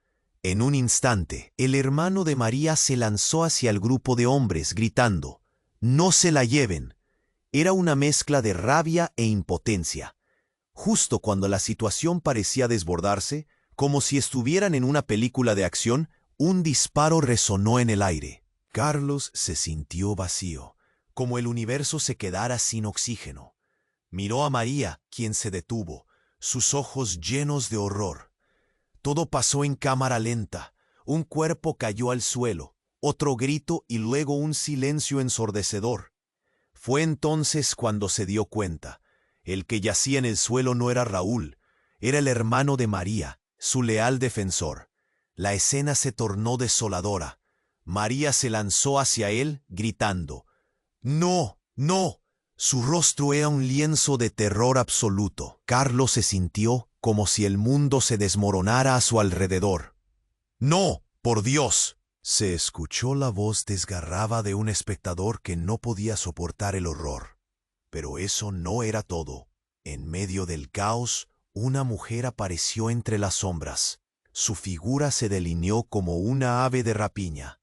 En un instante, el hermano de María se lanzó hacia el grupo de hombres, gritando: «¡No se la lleven!». Era una mezcla de rabia e impotencia. Justo cuando la situación parecía desbordarse, como si estuvieran en una película de acción, un disparo resonó en el aire. Carlos se sintió vacío, como el universo se quedara sin oxígeno. Miró a María, quien se detuvo, sus ojos llenos de horror. Todo pasó en cámara lenta. Un cuerpo cayó al suelo, otro grito y luego un silencio ensordecedor. Fue entonces cuando se dio cuenta. El que yacía en el suelo no era Raúl, era el hermano de María, su leal defensor. La escena se tornó desoladora. María se lanzó hacia él, gritando: «¡No! ¡No!». Su rostro era un lienzo de terror absoluto. Carlos se sintió como si el mundo se desmoronara a su alrededor. «¡No! ¡Por Dios!». Se escuchó la voz desgarrada de un espectador que no podía soportar el horror. Pero eso no era todo. En medio del caos, una mujer apareció entre las sombras. Su figura se delineó como una ave de rapiña.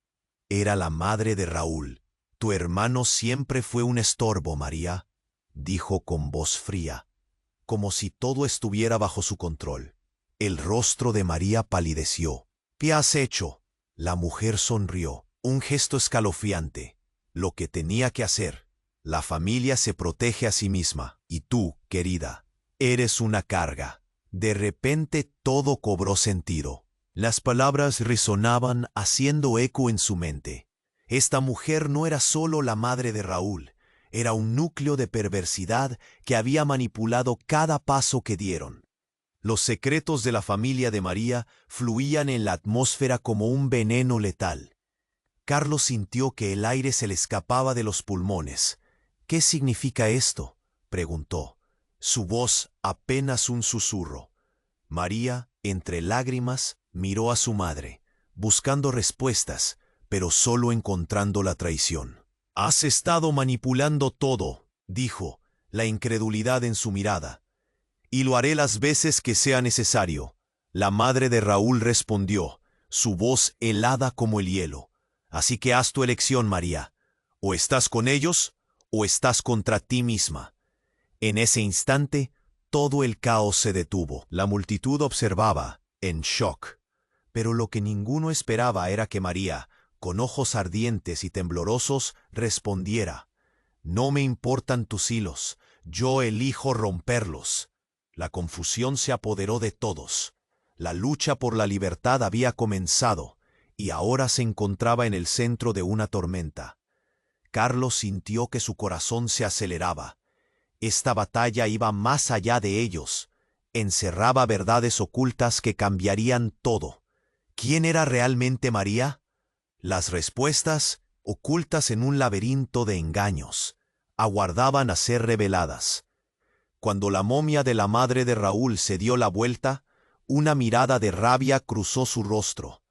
Era la madre de Raúl. «Tu hermano siempre fue un estorbo, María», dijo con voz fría, como si todo estuviera bajo su control. El rostro de María palideció. «¿Qué has hecho?». La mujer sonrió, un gesto escalofriante. «Lo que tenía que hacer. La familia se protege a sí misma, y tú, querida, eres una carga». De repente todo cobró sentido. Las palabras resonaban haciendo eco en su mente. Esta mujer no era solo la madre de Raúl, era un núcleo de perversidad que había manipulado cada paso que dieron. Los secretos de la familia de María fluían en la atmósfera como un veneno letal. Carlos sintió que el aire se le escapaba de los pulmones. «¿Qué significa esto?», preguntó. Su voz apenas un susurro. María, entre lágrimas, miró a su madre, buscando respuestas, pero solo encontrando la traición. «Has estado manipulando todo», dijo, la incredulidad en su mirada. «Y lo haré las veces que sea necesario». La madre de Raúl respondió, su voz helada como el hielo. Así que haz tu elección, María. O estás con ellos, o estás contra ti misma. En ese instante, todo el caos se detuvo. La multitud observaba, en shock. Pero lo que ninguno esperaba era que María, con ojos ardientes y temblorosos, respondiera: «No me importan tus hilos, yo elijo romperlos». La confusión se apoderó de todos. La lucha por la libertad había comenzado, y ahora se encontraba en el centro de una tormenta. Carlos sintió que su corazón se aceleraba. Esta batalla iba más allá de ellos. Encerraba verdades ocultas que cambiarían todo. ¿Quién era realmente María? Las respuestas, ocultas en un laberinto de engaños, aguardaban a ser reveladas. Cuando la momia de la madre de Raúl se dio la vuelta, una mirada de rabia cruzó su rostro.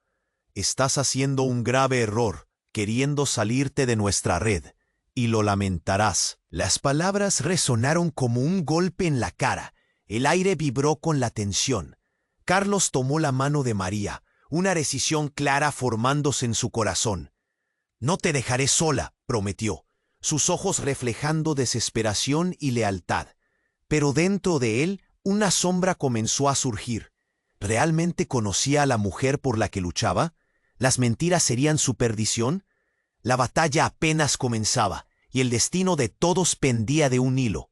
«Estás haciendo un grave error, queriendo salirte de nuestra red, y lo lamentarás». Las palabras resonaron como un golpe en la cara. El aire vibró con la tensión. Carlos tomó la mano de María, una decisión clara formándose en su corazón. «No te dejaré sola», prometió, sus ojos reflejando desesperación y lealtad. Pero dentro de él, una sombra comenzó a surgir. ¿Realmente conocía a la mujer por la que luchaba? ¿Las mentiras serían su perdición? La batalla apenas comenzaba, y el destino de todos pendía de un hilo.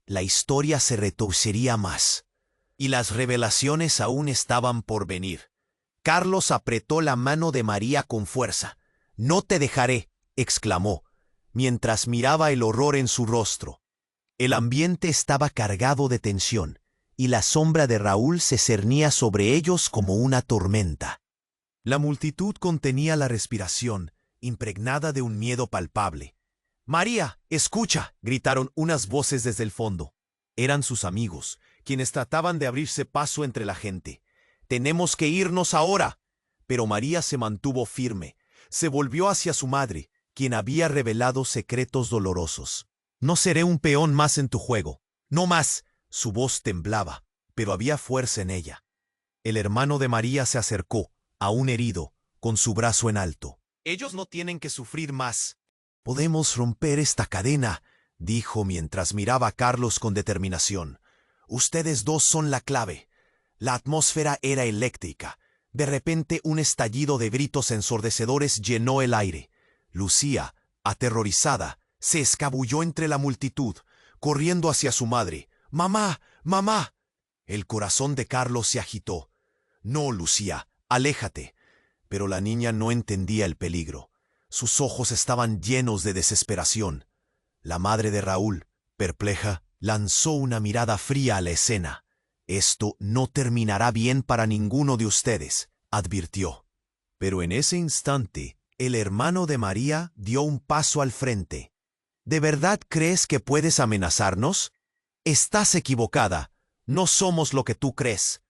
La historia se retorcería más, y las revelaciones aún estaban por venir. Carlos apretó la mano de María con fuerza. «No te dejaré», exclamó, mientras miraba el horror en su rostro. El ambiente estaba cargado de tensión, y la sombra de Raúl se cernía sobre ellos como una tormenta. La multitud contenía la respiración, impregnada de un miedo palpable. «María, escucha», gritaron unas voces desde el fondo. Eran sus amigos, quienes trataban de abrirse paso entre la gente. «Tenemos que irnos ahora». Pero María se mantuvo firme. Se volvió hacia su madre, quien había revelado secretos dolorosos. «No seré un peón más en tu juego. No más». Su voz temblaba, pero había fuerza en ella. El hermano de María se acercó, aún herido, con su brazo en alto. «Ellos no tienen que sufrir más». «Podemos romper esta cadena», dijo mientras miraba a Carlos con determinación. «Ustedes dos son la clave». La atmósfera era eléctrica. De repente un estallido de gritos ensordecedores llenó el aire. Lucía, aterrorizada, se escabulló entre la multitud, corriendo hacia su madre. «¡Mamá! ¡Mamá!». El corazón de Carlos se agitó. «No, Lucía, aléjate». Pero la niña no entendía el peligro. Sus ojos estaban llenos de desesperación. La madre de Raúl, perpleja, lanzó una mirada fría a la escena. «Esto no terminará bien para ninguno de ustedes», advirtió. Pero en ese instante, el hermano de María dio un paso al frente. «¿De verdad crees que puedes amenazarnos? Estás equivocada. No somos lo que tú crees».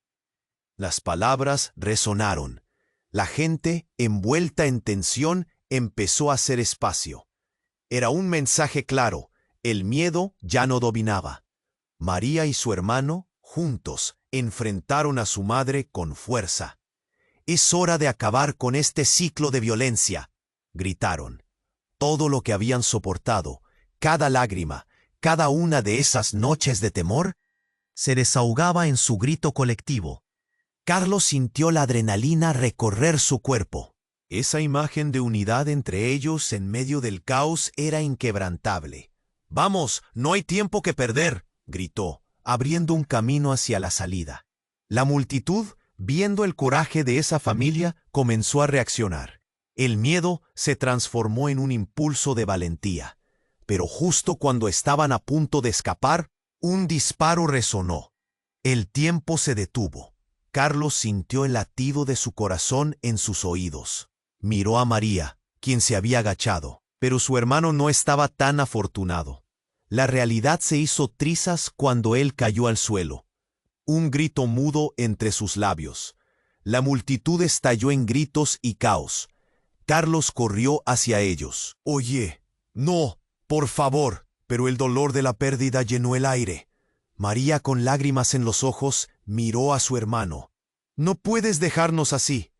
Las palabras resonaron. La gente, envuelta en tensión, empezó a hacer espacio. Era un mensaje claro. El miedo ya no dominaba. María y su hermano, juntos, enfrentaron a su madre con fuerza. «Es hora de acabar con este ciclo de violencia», gritaron. Todo lo que habían soportado, cada lágrima, cada una de esas noches de temor, se desahogaba en su grito colectivo. Carlos sintió la adrenalina recorrer su cuerpo. Esa imagen de unidad entre ellos en medio del caos era inquebrantable. «Vamos, no hay tiempo que perder», gritó, abriendo un camino hacia la salida. La multitud, viendo el coraje de esa familia, comenzó a reaccionar. El miedo se transformó en un impulso de valentía. Pero justo cuando estaban a punto de escapar, un disparo resonó. El tiempo se detuvo. Carlos sintió el latido de su corazón en sus oídos. Miró a María, quien se había agachado, pero su hermano no estaba tan afortunado. La realidad se hizo trizas cuando él cayó al suelo. Un grito mudo entre sus labios. La multitud estalló en gritos y caos. Carlos corrió hacia ellos. «Oye, no, por favor». Pero el dolor de la pérdida llenó el aire. María, con lágrimas en los ojos, miró a su hermano. «No puedes dejarnos así».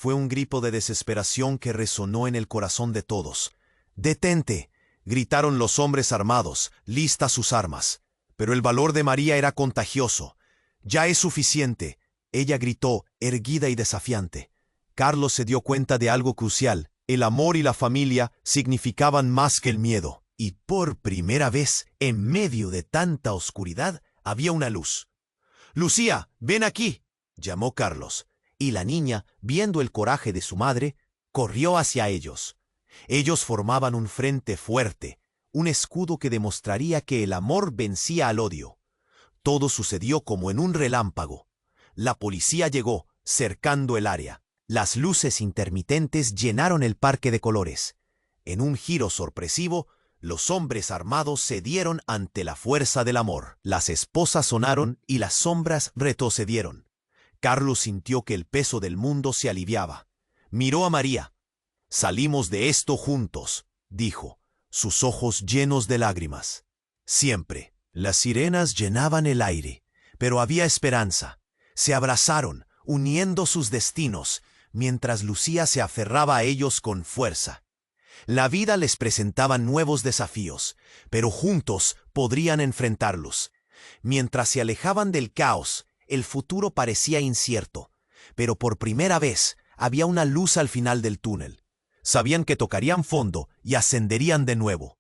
Fue un grito de desesperación que resonó en el corazón de todos. «¡Detente!», gritaron los hombres armados, listas sus armas. Pero el valor de María era contagioso. «Ya es suficiente», ella gritó, erguida y desafiante. Carlos se dio cuenta de algo crucial. El amor y la familia significaban más que el miedo. Y por primera vez, en medio de tanta oscuridad, había una luz. «Lucía, ven aquí», llamó Carlos. Y la niña, viendo el coraje de su madre, corrió hacia ellos. Ellos formaban un frente fuerte, un escudo que demostraría que el amor vencía al odio. Todo sucedió como en un relámpago. La policía llegó, cercando el área. Las luces intermitentes llenaron el parque de colores. En un giro sorpresivo, los hombres armados cedieron ante la fuerza del amor. Las esposas sonaron y las sombras retrocedieron. Carlos sintió que el peso del mundo se aliviaba. Miró a María. «Salimos de esto juntos», dijo, sus ojos llenos de lágrimas. Siempre. Las sirenas llenaban el aire, pero había esperanza. Se abrazaron, uniendo sus destinos, mientras Lucía se aferraba a ellos con fuerza. La vida les presentaba nuevos desafíos, pero juntos podrían enfrentarlos. Mientras se alejaban del caos, el futuro parecía incierto, pero por primera vez había una luz al final del túnel. Sabían que tocarían fondo y ascenderían de nuevo.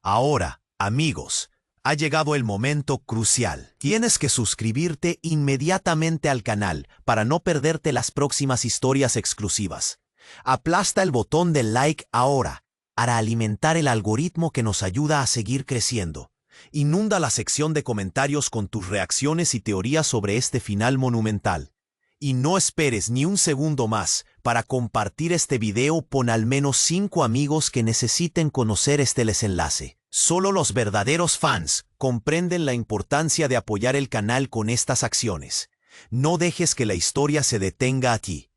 Ahora, amigos, ha llegado el momento crucial. Tienes que suscribirte inmediatamente al canal para no perderte las próximas historias exclusivas. Aplasta el botón del like ahora para alimentar el algoritmo que nos ayuda a seguir creciendo. Inunda la sección de comentarios con tus reacciones y teorías sobre este final monumental. Y no esperes ni un segundo más para compartir este video con al menos 5 amigos que necesiten conocer este desenlace. Solo los verdaderos fans comprenden la importancia de apoyar el canal con estas acciones. No dejes que la historia se detenga aquí.